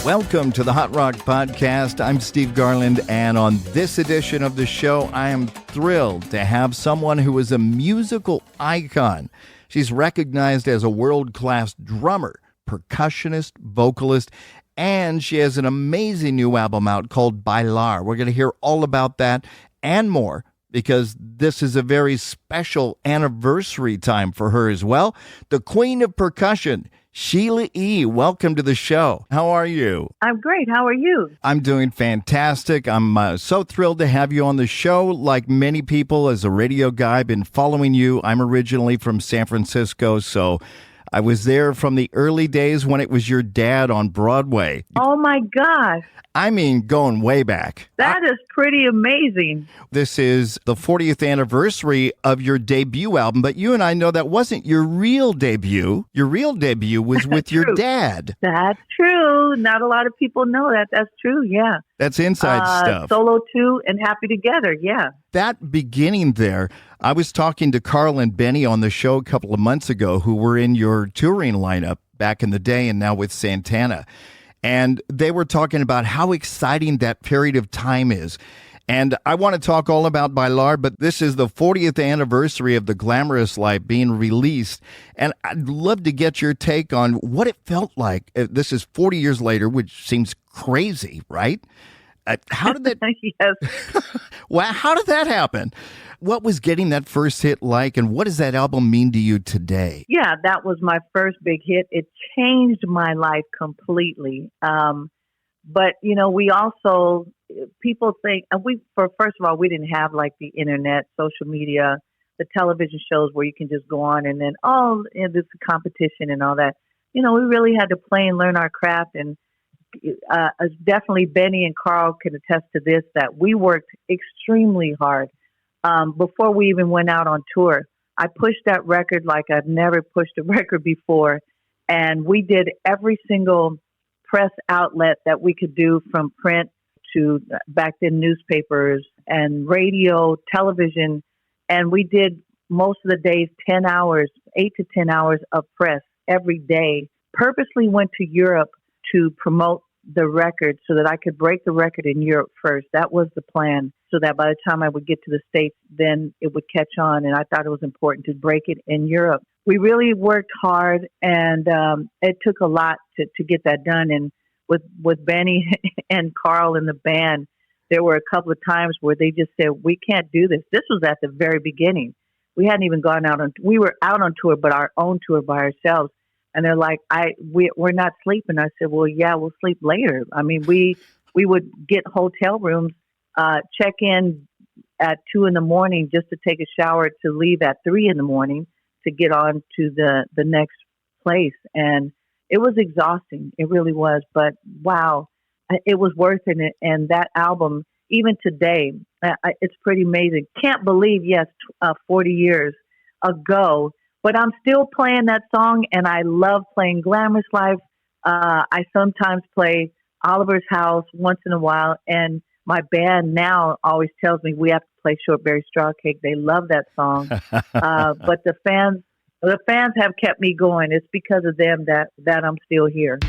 Welcome to the Hot Rock Podcast. I'm Steve Garland, and on this edition of the show, I am thrilled to have someone who is a musical icon. She's recognized as a world-class drummer, percussionist, vocalist, and she has an amazing new album out called BAILAR. We're going to hear all about that and more, because this is a very special anniversary time for her as well. The Queen of Percussion, Sheila E., welcome to the show. How are you? I'm great. How are you? I'm doing fantastic. I'm so thrilled to have you on the show. Like many people, as a radio guy, I've been following you. I'm originally from San Francisco, so I was there from the early days when it was your dad on Broadway. Oh, my gosh. I mean, going way back. That is pretty amazing. This is the 40th anniversary of your debut album, but you and I know that wasn't your real debut. Your real debut was with your dad. That's true. Not a lot of people know that. That's true, yeah. That's inside stuff. Solo 2 and Happy Together, yeah. That beginning there, I was talking to Carl and Benny on the show a couple of months ago, who were in your touring lineup back in the day and now with Santana. And they were talking about how exciting that period of time is. And I want to talk all about BAILAR, but this is the 40th anniversary of the Glamorous Life being released. And I'd love to get your take on what it felt like. This is 40 years later, which seems crazy, right? How did that? Yes. Well, how did that happen? What was getting that first hit like, and what does that album mean to you today? Yeah, that was my first big hit. It changed my life completely. But, you know, we also, people think, first of all, we didn't have like the internet, social media, the television shows where you can just go on and then, there's a competition and all that. You know, we really had to play and learn our craft. And definitely Benny and Carl can attest to this, that we worked extremely hard. Before we even went out on tour, I pushed that record like I've never pushed a record before. And we did every single press outlet that we could do, from print to back then newspapers and radio, television. And we did most of the days 10 hours, 8 to 10 hours of press every day. Purposely went to Europe to promote the record so that I could break the record in Europe first. That was the plan, so that by the time I would get to the States, then it would catch on. And I thought it was important to break it in Europe. We really worked hard, and it took a lot to get that done. And with Benny and Carl and the band, there were a couple of times where they just said, we can't do this. This was at the very beginning. We hadn't even gone out we were out on tour, but our own tour by ourselves. And they're like, we're not sleeping. I said, well, yeah, we'll sleep later. I mean, we would get hotel rooms, check in at 2 a.m. just to take a shower, to leave at 3 a.m. to get on to the next place. And it was exhausting. It really was. But wow, it was worth it. And that album, even today, it's pretty amazing. Can't believe, 40 years ago, but I'm still playing that song, and I love playing Glamorous Life. I sometimes play Oliver's House once in a while, and my band now always tells me we have to play Shortberry Straw Cake. They love that song. But the fans have kept me going. It's because of them that I'm still here.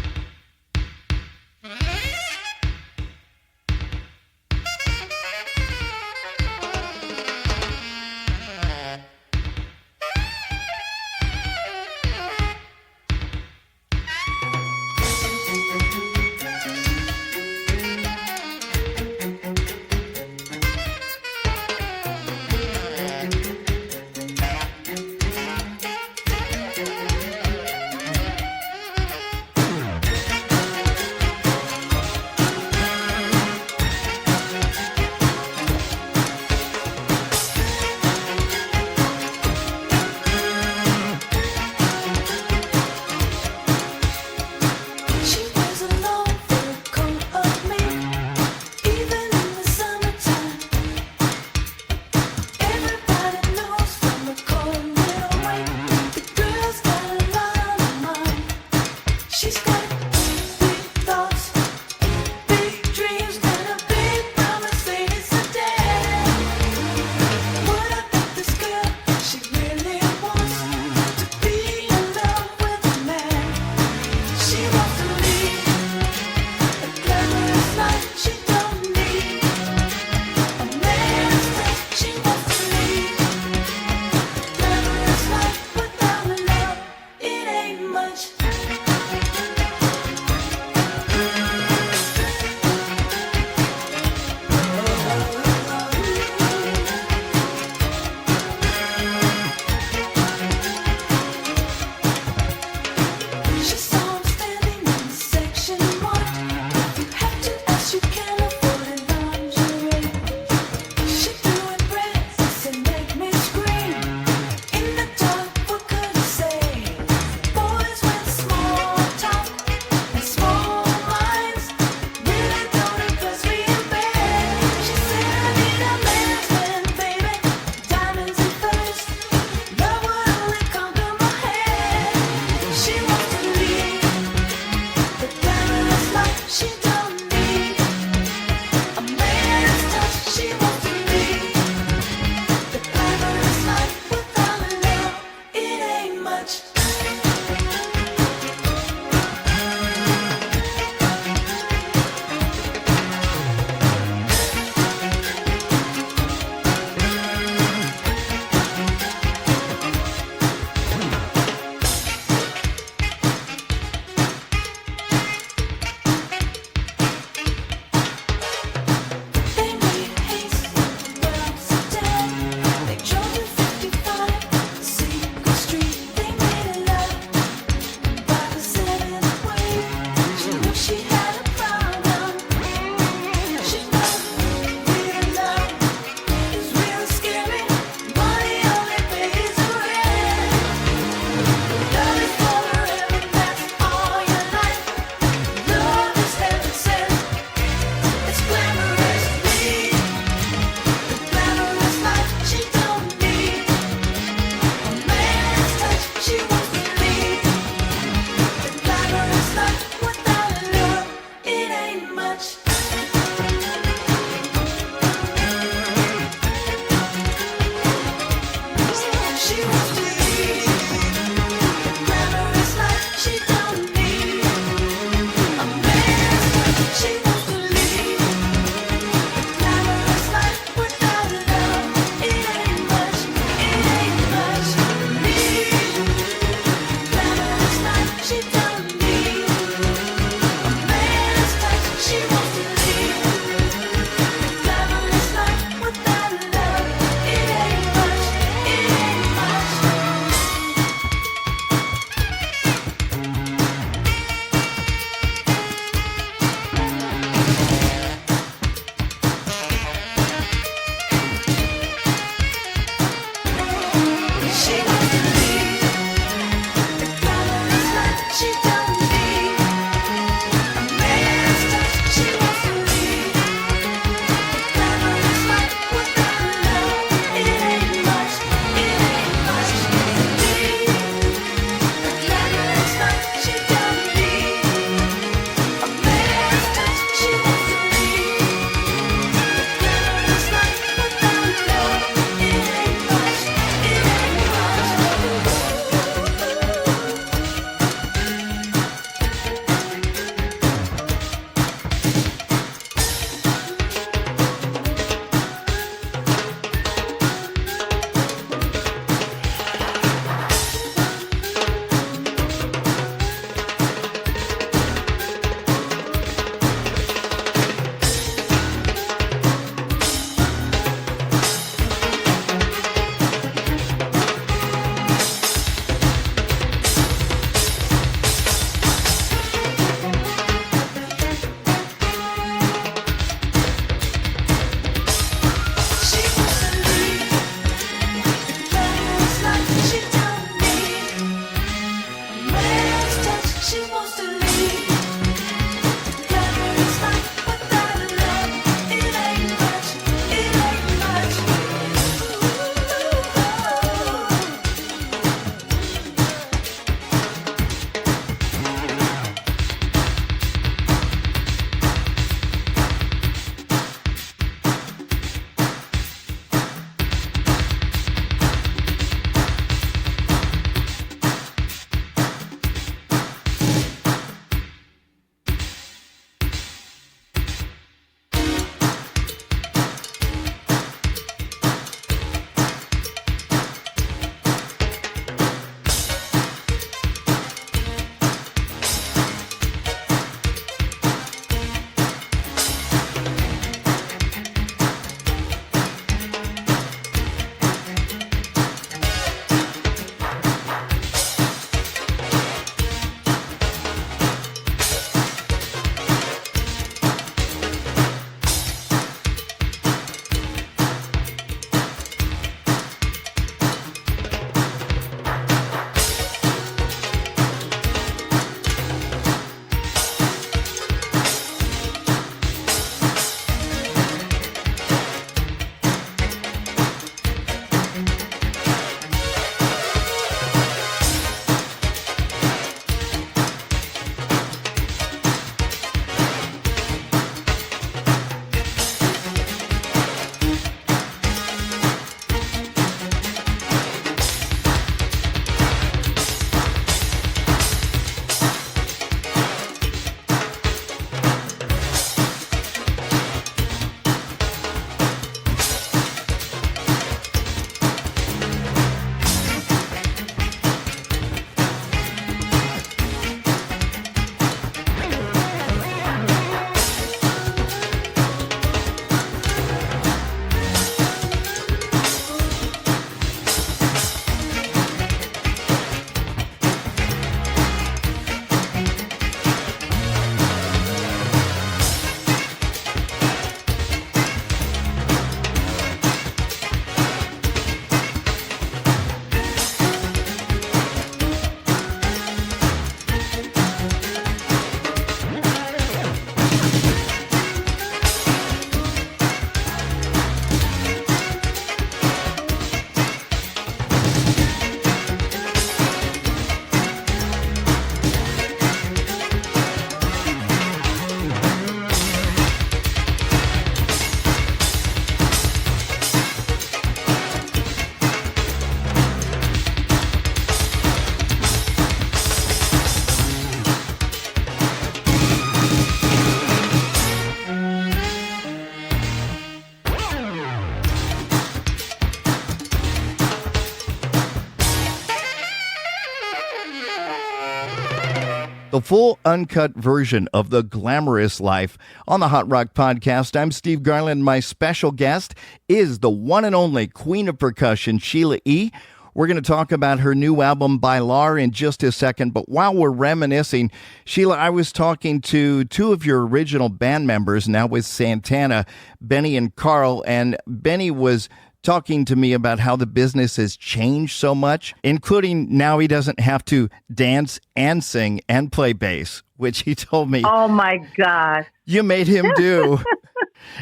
The full uncut version of The Glamorous Life on the Hot Rock Podcast. I'm Steve Garland. My special guest is the one and only Queen of Percussion, Sheila E. We're going to talk about her new album, BAILAR, in just a second. But while we're reminiscing, Sheila, I was talking to two of your original band members, now with Santana, Benny and Carl, and Benny was talking to me about how the business has changed so much, including now he doesn't have to dance and sing and play bass, which he told me, oh my gosh, you made him do.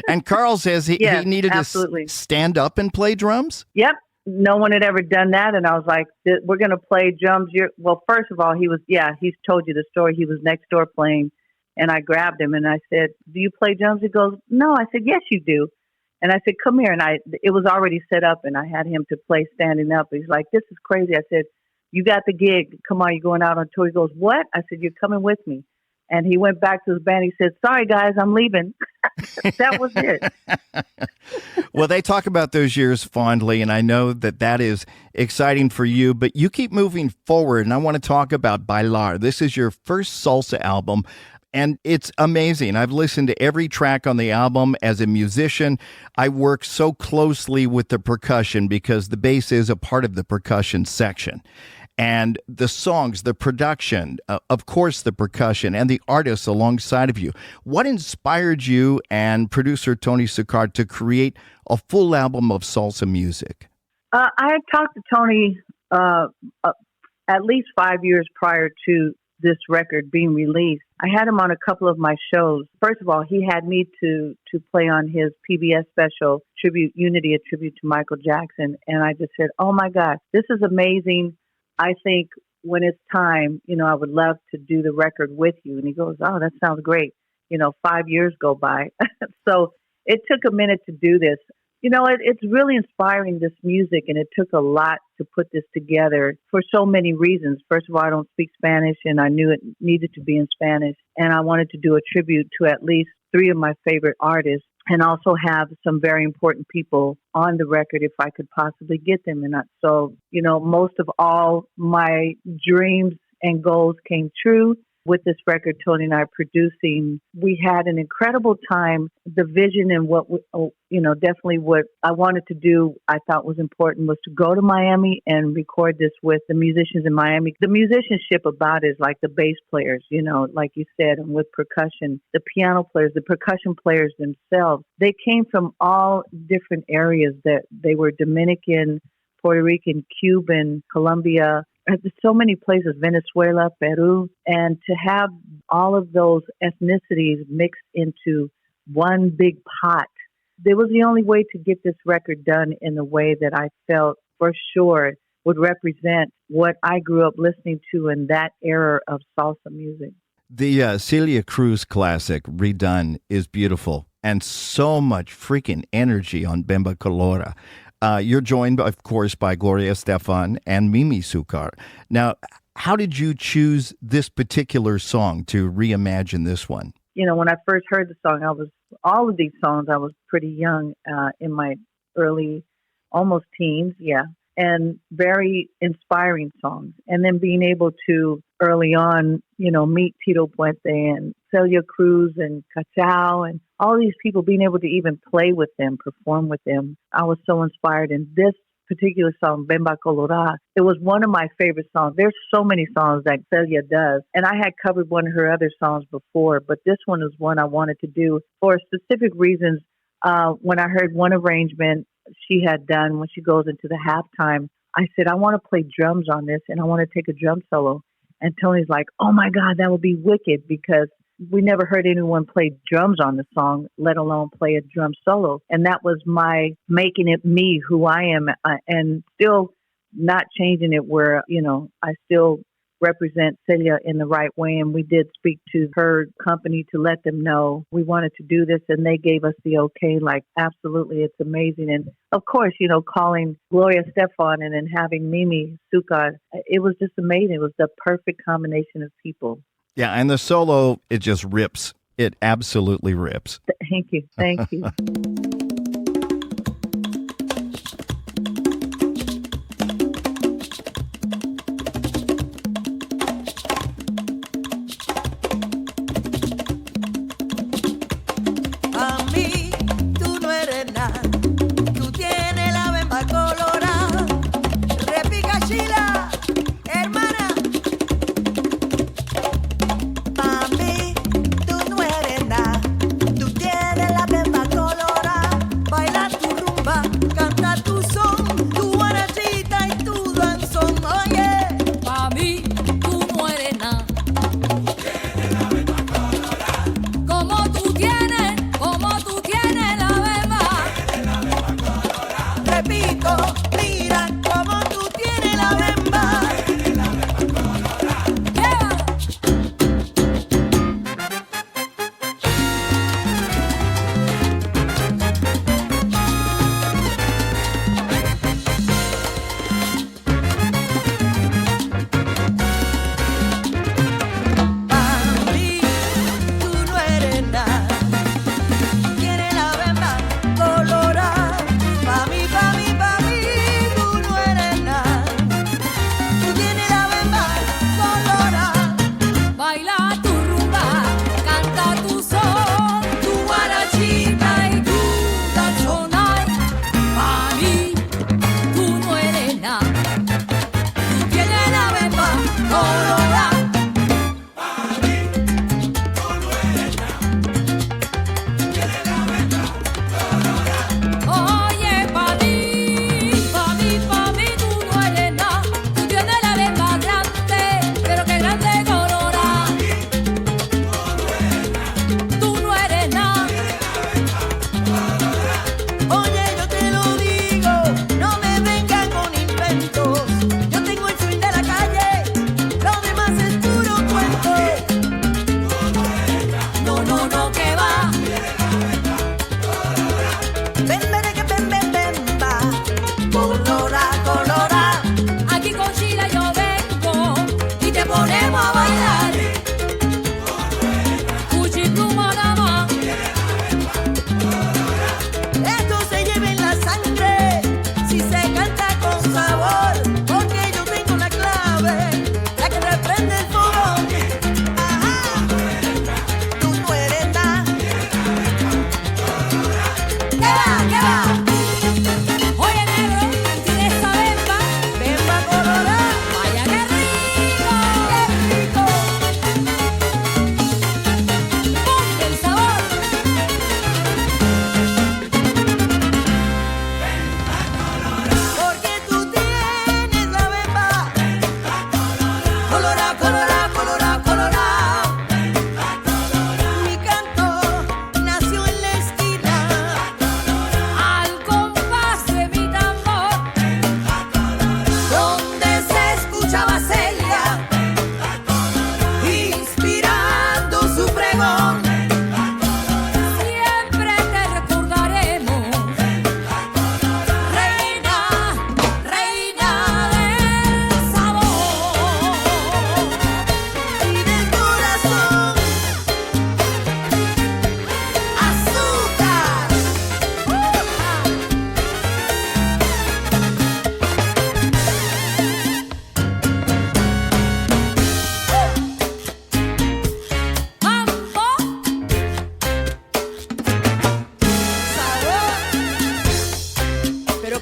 And Carl says he needed absolutely. to stand up and play drums. Yep. No one had ever done that. And I was like, we're going to play drums. Well, first of all, he's told you the story. He was next door playing, and I grabbed him and I said, do you play drums? He goes, no. I said, yes, you do. And I said, come here. And it was already set up, and I had him to play standing up. He's like, this is crazy. I said, you got the gig. Come on, you're going out on tour. He goes, what? I said, you're coming with me. And he went back to his band. He said, sorry, guys, I'm leaving. That was it. Well, they talk about those years fondly, and I know that is exciting for you, but you keep moving forward, and I want to talk about BAILAR. This is your first salsa album, and it's amazing. I've listened to every track on the album. As a musician, I work so closely with the percussion because the bass is a part of the percussion section. And the songs, the production, of course, the percussion, and the artists alongside of you. What inspired you and producer Tony Sicard to create a full album of salsa music? I had talked to Tony at least 5 years prior to this record being released. I had him on a couple of my shows. First of all, he had me to play on his PBS special, Unity, a tribute to Michael Jackson. And I just said, oh, my God, this is amazing. I think when it's time, I would love to do the record with you. And he goes, oh, that sounds great. 5 years go by. So it took a minute to do this. It's really inspiring, this music, and it took a lot to put this together for so many reasons. First of all, I don't speak Spanish, and I knew it needed to be in Spanish. And I wanted to do a tribute to at least three of my favorite artists, and also have some very important people on the record if I could possibly get them. And so, most of all my dreams and goals came true with this record. Tony and I producing. We had an incredible time. The vision and definitely what I wanted to do, I thought was important, was to go to Miami and record this with the musicians in Miami. The musicianship about it is like the bass players, like you said, and with percussion, the piano players, the percussion players themselves. They came from all different areas. That they were Dominican, Puerto Rican, Cuban, Colombia, so many places, Venezuela, Peru, and to have all of those ethnicities mixed into one big pot. It was the only way to get this record done in the way that I felt for sure would represent what I grew up listening to in that era of salsa music. The Celia Cruz classic, Redone, is beautiful, and so much freaking energy on Bemba Colora. You're joined, of course, by Gloria Estefan and Mimi Sicard. Now, how did you choose this particular song to reimagine this one? When I first heard the song, all of these songs, I was pretty young, in my early, almost teens, and very inspiring songs. And then being able to, early on, meet Tito Puente and Celia Cruz and Cachao and all these people, being able to even play with them, perform with them. I was so inspired. And this particular song, Bemba Colora, it was one of my favorite songs. There's so many songs that Celia does, and I had covered one of her other songs before, but this one is one I wanted to do for specific reasons. When I heard one arrangement she had done when she goes into the halftime, I said, I want to play drums on this, and I want to take a drum solo. And Tony's like, oh my God, that would be wicked, because we never heard anyone play drums on the song, let alone play a drum solo. And that was my making it me, who I am, and still not changing it where, I still represent Celia in the right way. And we did speak to her company to let them know we wanted to do this, and they gave us the okay, like, absolutely, it's amazing. And of course, calling Gloria Estefan and then having Mimi Sicard, it was just amazing. It was the perfect combination of people. Yeah, and the solo, it just rips. It absolutely rips. Thank you. Thank you.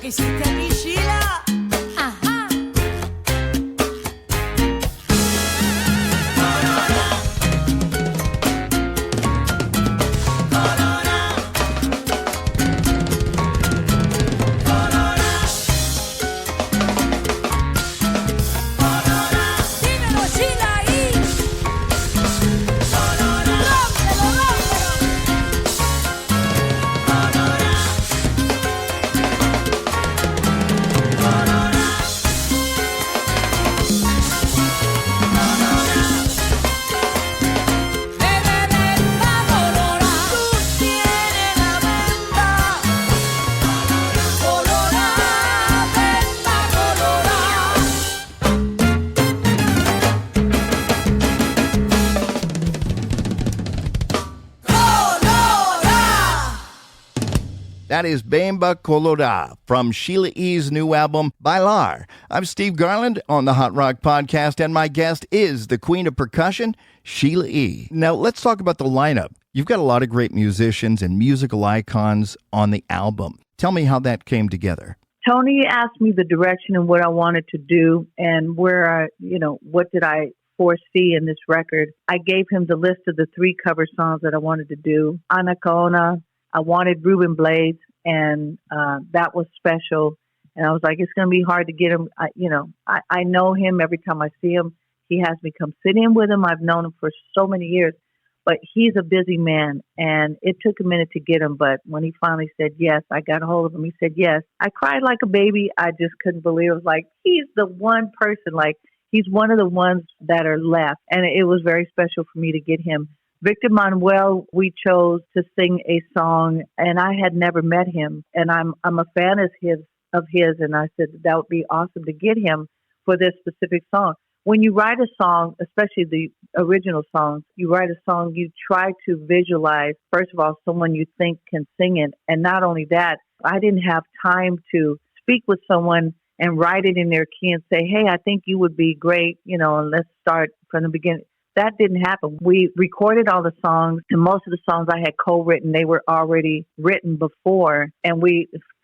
que hiciste aquí, Sheila. Ajá. Dímelo, Sheila E. That is Bemba Colorada from Sheila E's new album, BAILAR. I'm Steve Garland on the Hot Rock Podcast, and my guest is the Queen of Percussion, Sheila E. Now, let's talk about the lineup. You've got a lot of great musicians and musical icons on the album. Tell me how that came together. Tony asked me the direction and what I wanted to do and where what did I foresee in this record. I gave him the list of the 3 cover songs that I wanted to do. Anaconda, I wanted Ruben Blades, and that was special. And I was like, it's going to be hard to get him. I know him every time I see him. He has me come sit in with him. I've known him for so many years. But he's a busy man, and it took a minute to get him. But when he finally said yes, I got a hold of him. He said yes. I cried like a baby. I just couldn't believe it. It was like, he's the one person, like he's one of the ones that are left. And it was very special for me to get him. Victor Manuel, we chose to sing a song, and I had never met him. And I'm a fan of his, and I said that would be awesome to get him for this specific song. When you write a song, especially the original songs, you write a song, you try to visualize, first of all, someone you think can sing it. And not only that, I didn't have time to speak with someone and write it in their key and say, hey, I think you would be great, and let's start from the beginning. That didn't happen. We recorded all the songs, and most of the songs I had co-written, they were already written before, and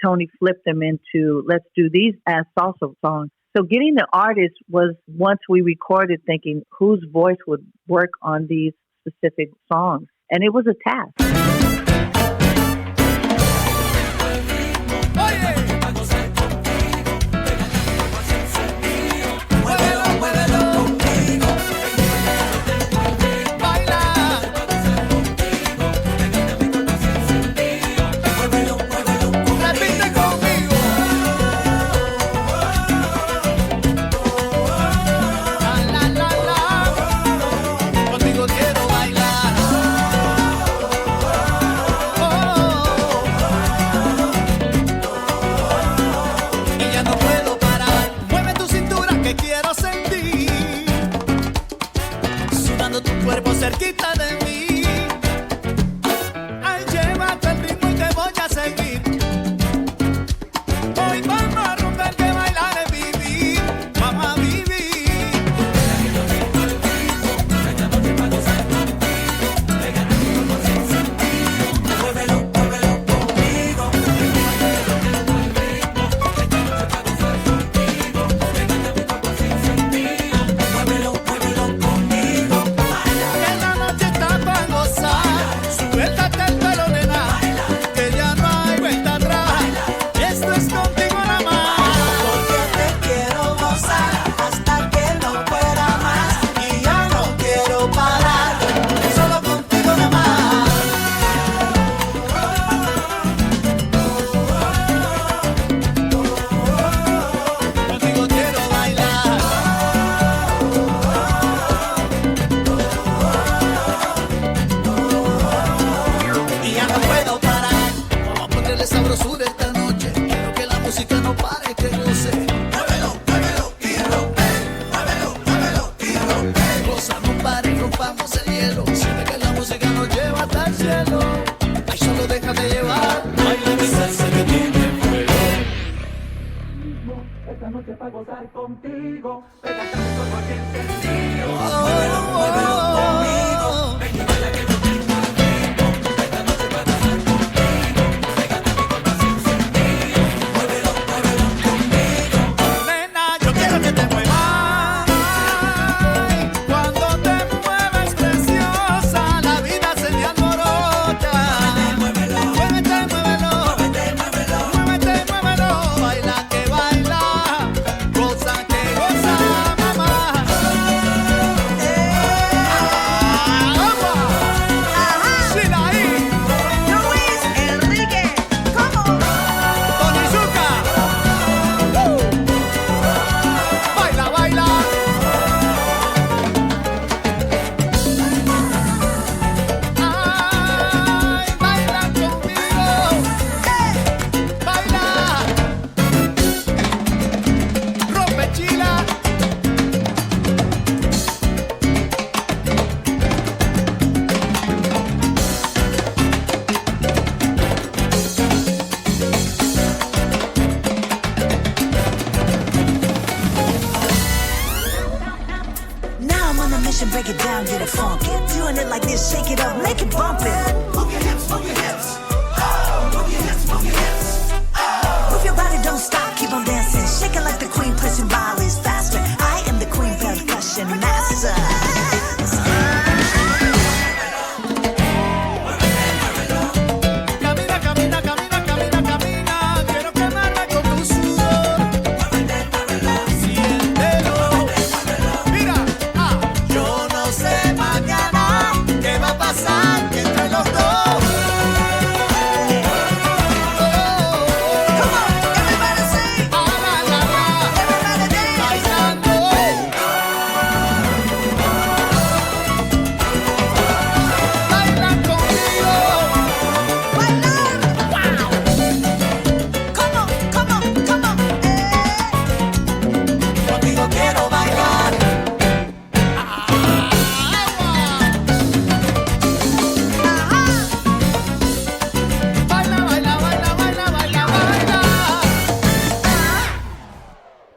Tony flipped them into, let's do these as salsa songs. So getting the artist was, once we recorded, thinking whose voice would work on these specific songs. And it was a task. Cerquita de mí, ay, llévate el ritmo y te voy a seguir. Hoy vamos a romper, que bailar es vivir, vamos a vivir. Muévelo, muévelo conmigo. Muévelo, muévelo conmigo. Suéltate el pelo, nena, que ya no hay vuelta atrás. Esto es contigo nada más. Porque te quiero gozar hasta que no pueda más. Y ya no quiero parar, solo contigo nada más. Contigo quiero bailar. Y ya no puedo parar. Vamos a ponerle sabrosura esta noche. Quiero que la música no pare, que goce. Muévelo, muévelo y rompe. Muévelo, muévelo y rompe. Goza, no pare, rompamos el hielo. Siente que la música nos lleva hasta el cielo. Ay, solo déjate llevar. Baila mi salsa que tiene fuego. Esta noche para gozar contigo. Pégate a mi cuerpo aquí encendido. Muévelo, muévelo conmigo. Ven y baila que yo tengo el ritmo. Esta noche para gozar contigo. Pégate a mi cuerpo así encendido. Muévelo, muévelo conmigo. Nena, yo quiero que te muevas. Cuando te mueves, preciosa, la vida se me alborota. Muévelo, muévete, muévelo. Muévete, muévelo. Muévete, muévelo. Baila que baila. Goza que goza, mamá. Sheila E. Luis Enrique, ¿cómo? Tonizuka. Baila, baila. Ay, baila conmigo. Baila. Rompe chila. Now I'm on a mission, break it down, get it funky. Doing it like this, shake it up, make it bump it. Move your hips, move your hips. Oh, move your hips, move your hips. Oh. Move your body, don't stop, keep on dancing. Shake it like the queen, pressing volleys faster. I am the queen percussion master. Camina, camina, camina, camina, camina. Quiero quemarme con tu sudor. Siéntelo. Mira, yo no sé mañana qué va a pasar.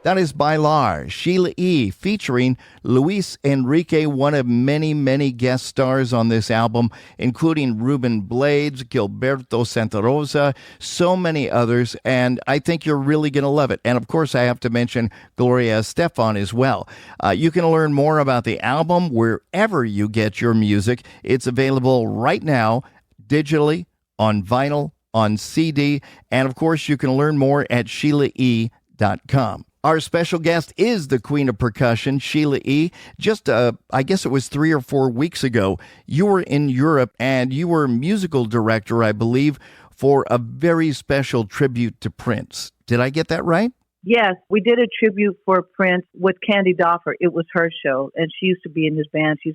That is BAILAR, Sheila E, featuring Luis Enrique, one of many, many guest stars on this album, including Ruben Blades, Gilberto Santa Rosa, so many others, and I think you're really going to love it. And of course, I have to mention Gloria Estefan as well. You can learn more about the album wherever you get your music. It's available right now, digitally, on vinyl, on CD, and of course, you can learn more at SheilaE.com. Our special guest is the Queen of Percussion, Sheila E. Just, I guess it was 3 or 4 weeks ago, you were in Europe and you were musical director, I believe, for a very special tribute to Prince. Did I get that right? Yes, we did a tribute for Prince with Candy Doffer. It was her show, and she used to be in his band. She's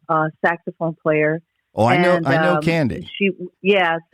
a saxophone player. Oh, I know Candy.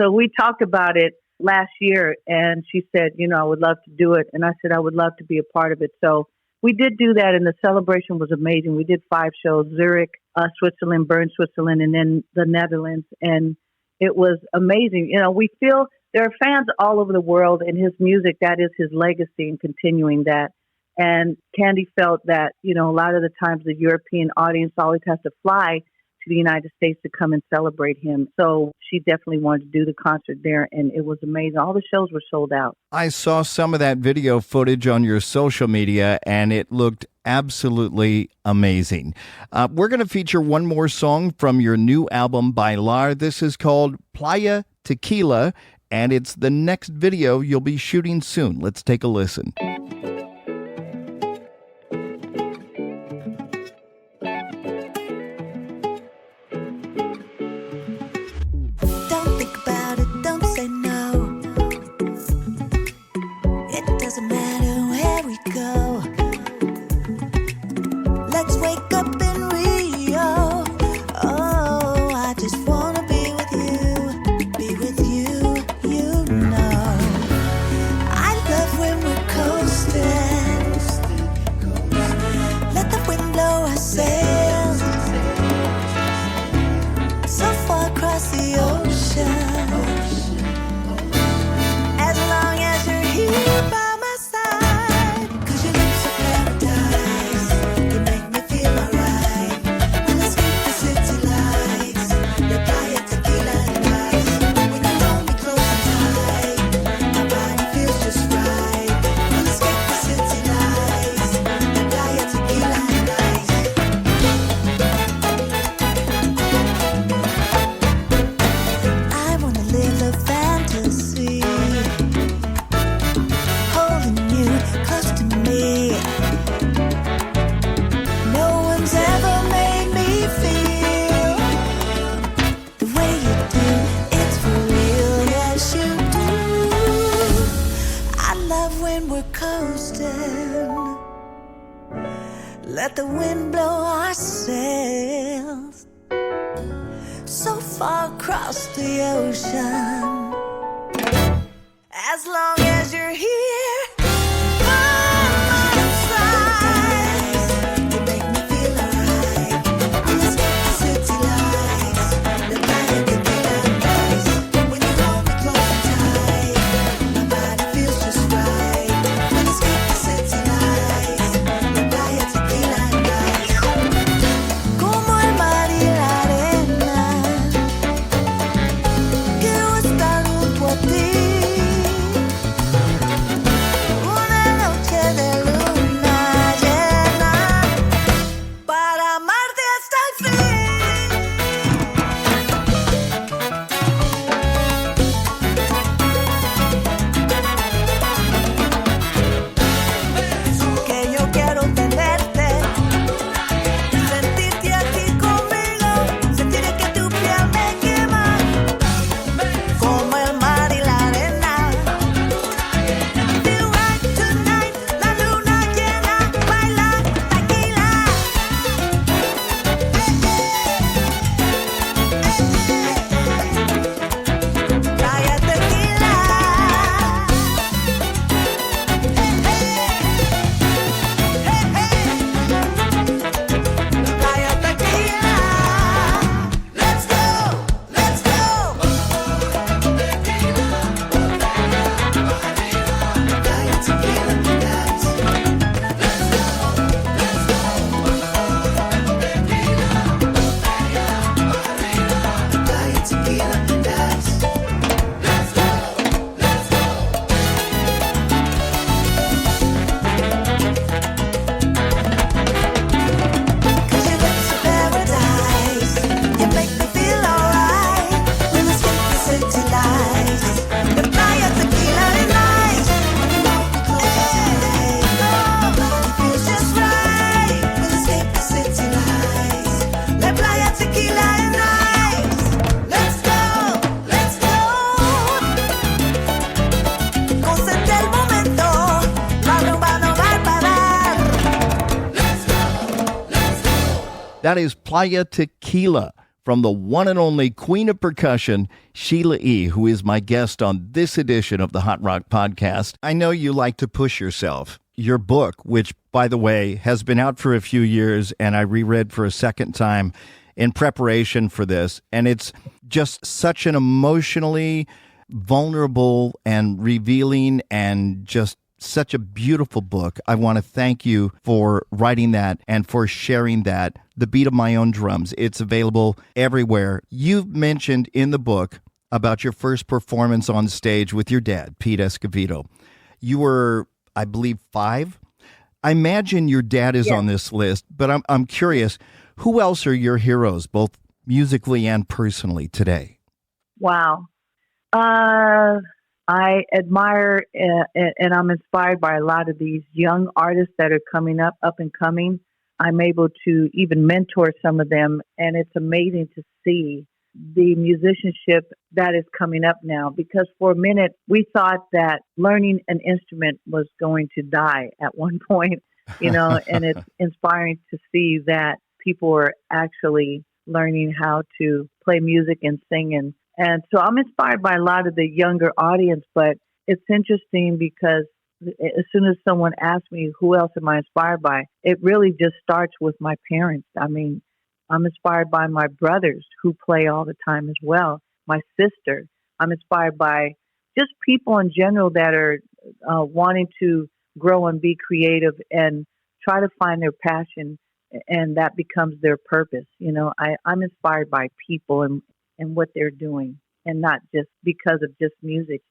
So we talked about it last year, and she said, I would love to do it. And I said, I would love to be a part of it. So we did do that, and the celebration was amazing. We did 5 shows, Zurich, Switzerland, Bern, Switzerland, and then the Netherlands. And it was amazing. We feel there are fans all over the world, and his music, that is his legacy and continuing that. And Candy felt that, a lot of the times the European audience always has to fly to the United States to come and celebrate him. So she definitely wanted to do the concert there, and it was amazing. All the shows were sold out. I saw some of that video footage on your social media, and it looked absolutely amazing. We're going to feature one more song from your new album, BAILAR. This is called Playa Tequila, and it's the next video you'll be shooting soon. Let's take a listen. Don't think about it, don't say no. It doesn't matter where we go. Let's wake up in Rio. Oh, I just wanna be with you, you know. I love when we're coasting. Let the wind blow our sails so far across the ocean. As long as you're here by my side, 'cause your lips are paradise. You make me feel alright. We'll escape the city lights. The playa tequila and ice. When you hold me close and tight, my body feels just right. We'll escape the city lights. The playa tequila and ice. I wanna live a fantasy, holding you close to me. No one's ever made me feel the way you do. It's for real, yes you do. I love when we're coasting. Let the wind blow our sails so far across the ocean. As long as you're here by my side, you make me feel alright. We'll escape the city lights. The playa tequila and ice. When you hold me close and tight, my body feels just right. We'll escape the city lights. The playa tequila and ice. Como el mar y la arena, quiero estar junto a ti. That is Playa Tequila from the one and only Queen of Percussion, Sheila E., who is my guest on this edition of the Hot Rock Podcast. I know you like to push yourself. Your book, which, by the way, has been out for a few years, and I reread for a second time in preparation for this, and it's just such an emotionally vulnerable and revealing and just such a beautiful book. I want to thank you for writing that and for sharing that. The Beat of My Own Drums. It's available everywhere. You've mentioned in the book about your first performance on stage with your dad, Pete Escovedo. You were, I believe, 5. I imagine your dad is on this list, but I'm curious, who else are your heroes, both musically and personally today? Wow. I admire and I'm inspired by a lot of these young artists that are coming up and coming. I'm able to even mentor some of them, and it's amazing to see the musicianship that is coming up now, because for a minute we thought that learning an instrument was going to die at one point, and it's inspiring to see that people are actually learning how to play music and sing. And so I'm inspired by a lot of the younger audience, but it's interesting because as soon as someone asks me who else am I inspired by, it really just starts with my parents. I mean, I'm inspired by my brothers who play all the time as well, my sister. I'm inspired by just people in general that are wanting to grow and be creative and try to find their passion, and that becomes their purpose. I'm inspired by people and what they're doing, and not just because of just music,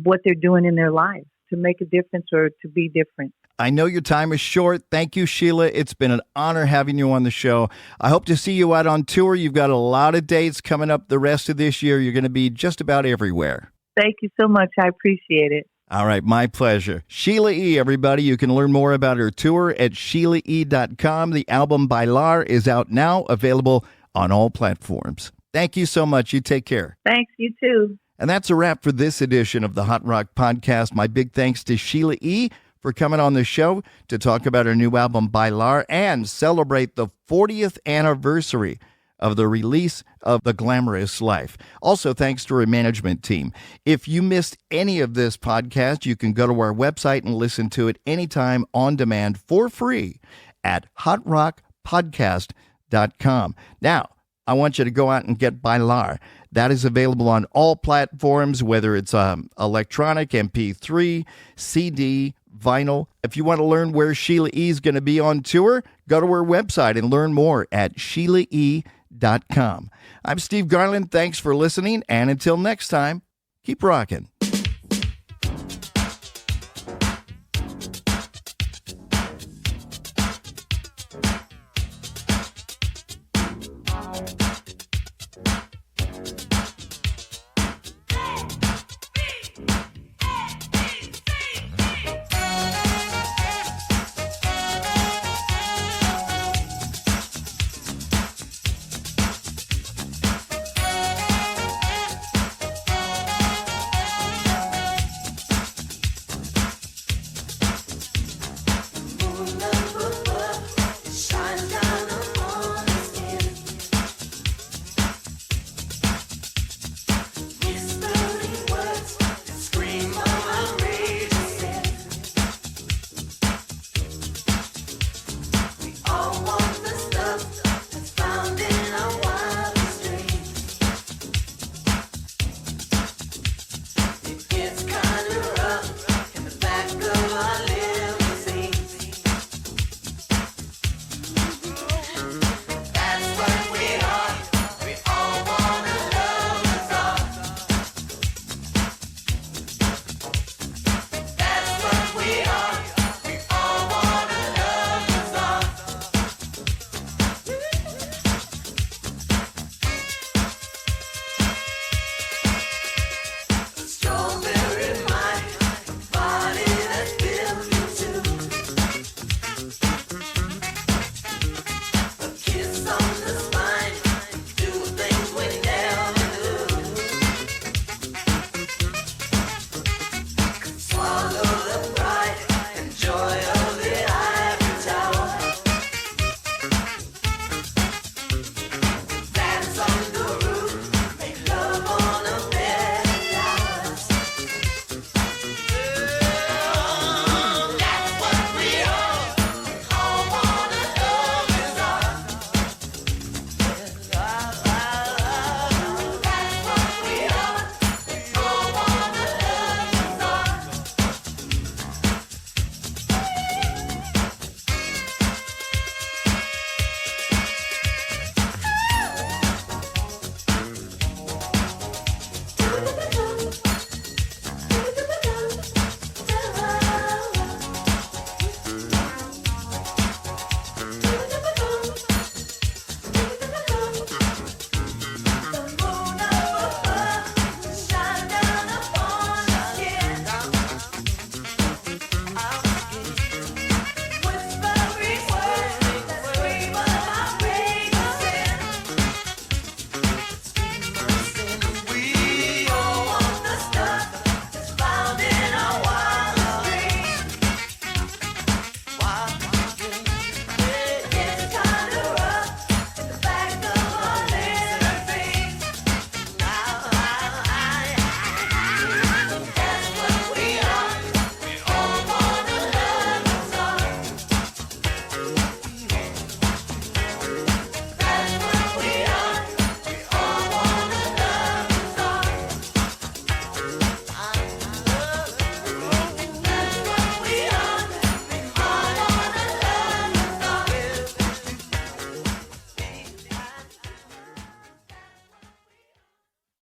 what they're doing in their lives to make a difference or to be different. I know your time is short. Thank you, Sheila. It's been an honor having you on the show. I hope to see you out on tour. You've got a lot of dates coming up the rest of this year. You're going to be just about everywhere. Thank you so much. I appreciate it. All right, my pleasure. Sheila E., everybody. You can learn more about her tour at SheilaE.com. The album BAILAR is out now, available on all platforms. Thank you so much. You take care. Thanks, you too. And that's a wrap for this edition of the Hot Rock Podcast. My big thanks to Sheila E. for coming on the show to talk about her new album, BAILAR, and celebrate the 40th anniversary of the release of The Glamorous Life. Also, thanks to her management team. If you missed any of this podcast, you can go to our website and listen to it anytime on demand for free at hotrockpodcast.com. Now, I want you to go out and get BAILAR. That is available on all platforms, whether it's electronic, MP3, CD, vinyl. If you want to learn where Sheila E. is going to be on tour, go to her website and learn more at SheilaE.com. I'm Steve Garland. Thanks for listening, and until next time, keep rocking.